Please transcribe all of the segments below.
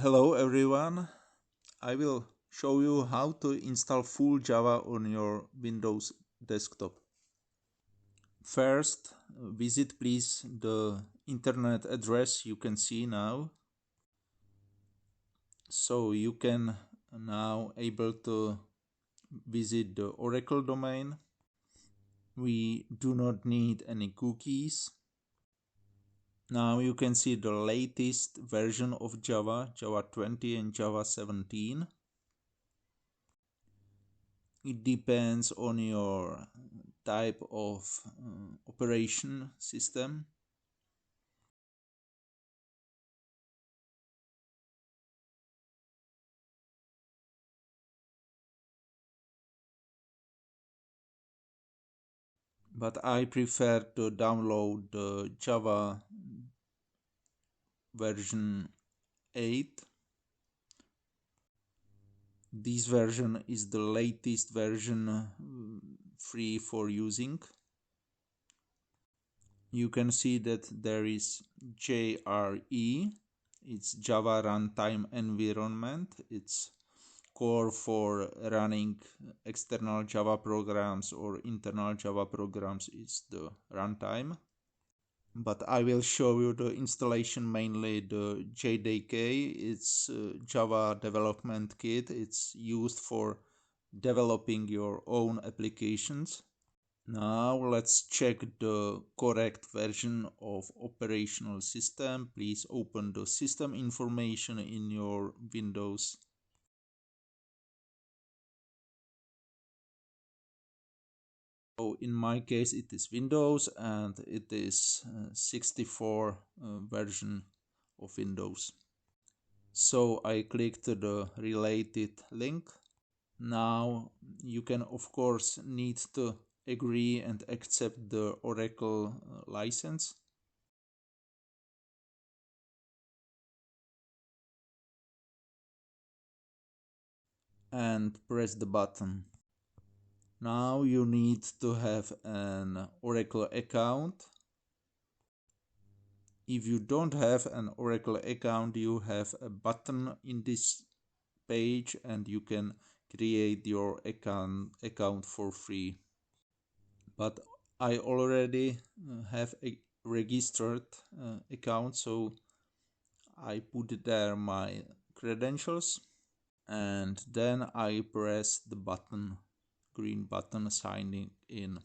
Hello everyone, I will show you how to install full Java on your Windows desktop. First, visit please the internet address you can see now. So you can now able to visit the Oracle domain. We do not need any cookies. Now you can see the latest version of Java, Java 20 and Java 17. It depends on your type of operation system. But I prefer to download the Java version 8. This version is the latest version free for using. You can see that there is JRE, it's Java Runtime Environment. It's core for running external Java programs or internal Java programs is the runtime. But I will show you the installation, mainly the JDK. It's Java development kit. It's used for developing your own applications. Now let's check the correct version of operational system. Please open the system information in your Windows. So in my case it is Windows and it is 64 version of Windows. So I clicked the related link. Now you can of course need to agree and accept the Oracle license. And press the button. Now you need to have an Oracle account. If you don't have an Oracle account, you have a button in this page and you can create your account for free. But I already have a registered account, so I put there my credentials and then I press the button, green button, signing in.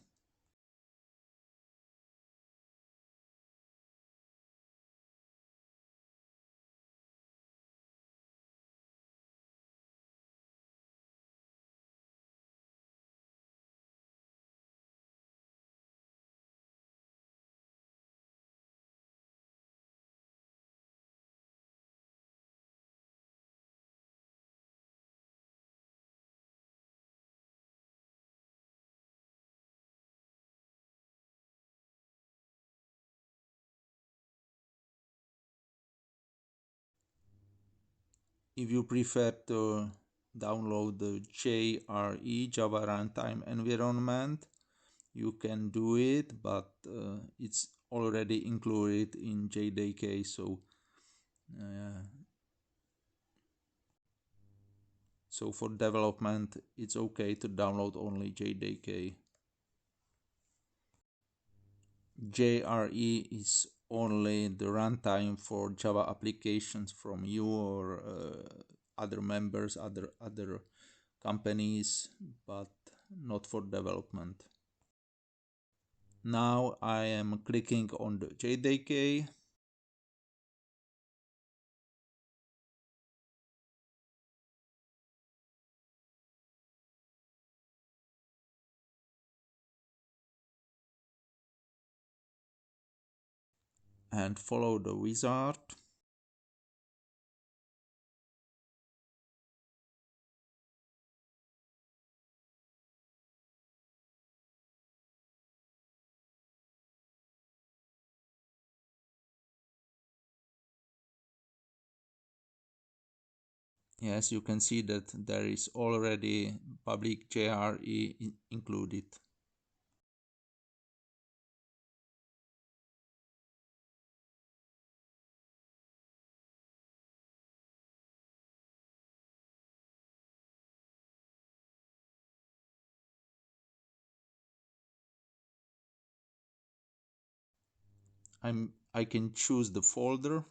If you prefer to download the JRE, Java Runtime Environment, you can do it, but it's already included in JDK, so for development it's okay to download only JDK. JRE is only the runtime for Java applications from you or other members, other companies, but not for development. Now I am clicking on the JDK. And follow the wizard. Yes, you can see that there is already public JRE included. I can choose the folder,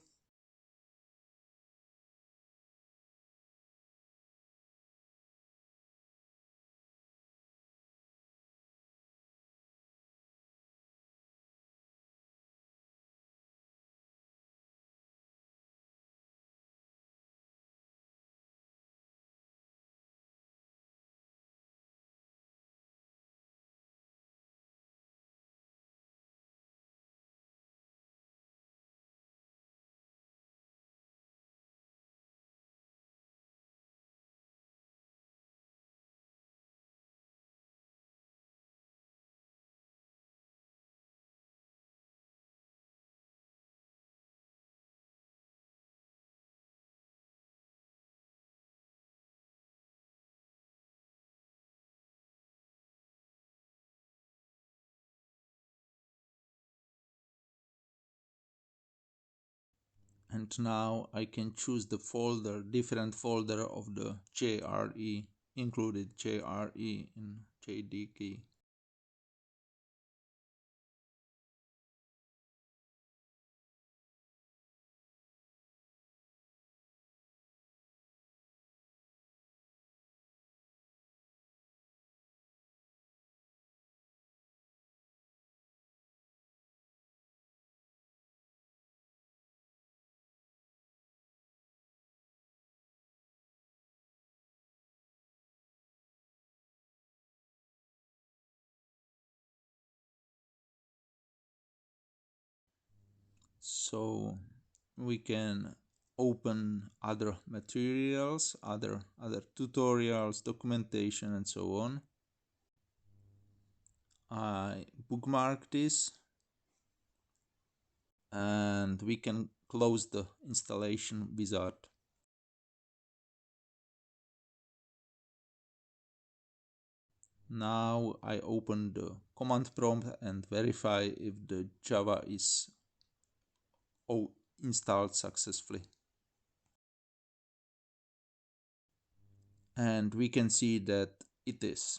and now I can choose the folder, different folder of the JRE, included JRE in JDK. So we can open other materials, other tutorials, documentation, and so on. I bookmark this, and we can close the installation wizard. Now I open the command prompt and verify if the Java is installed successfully. And we can see that it is.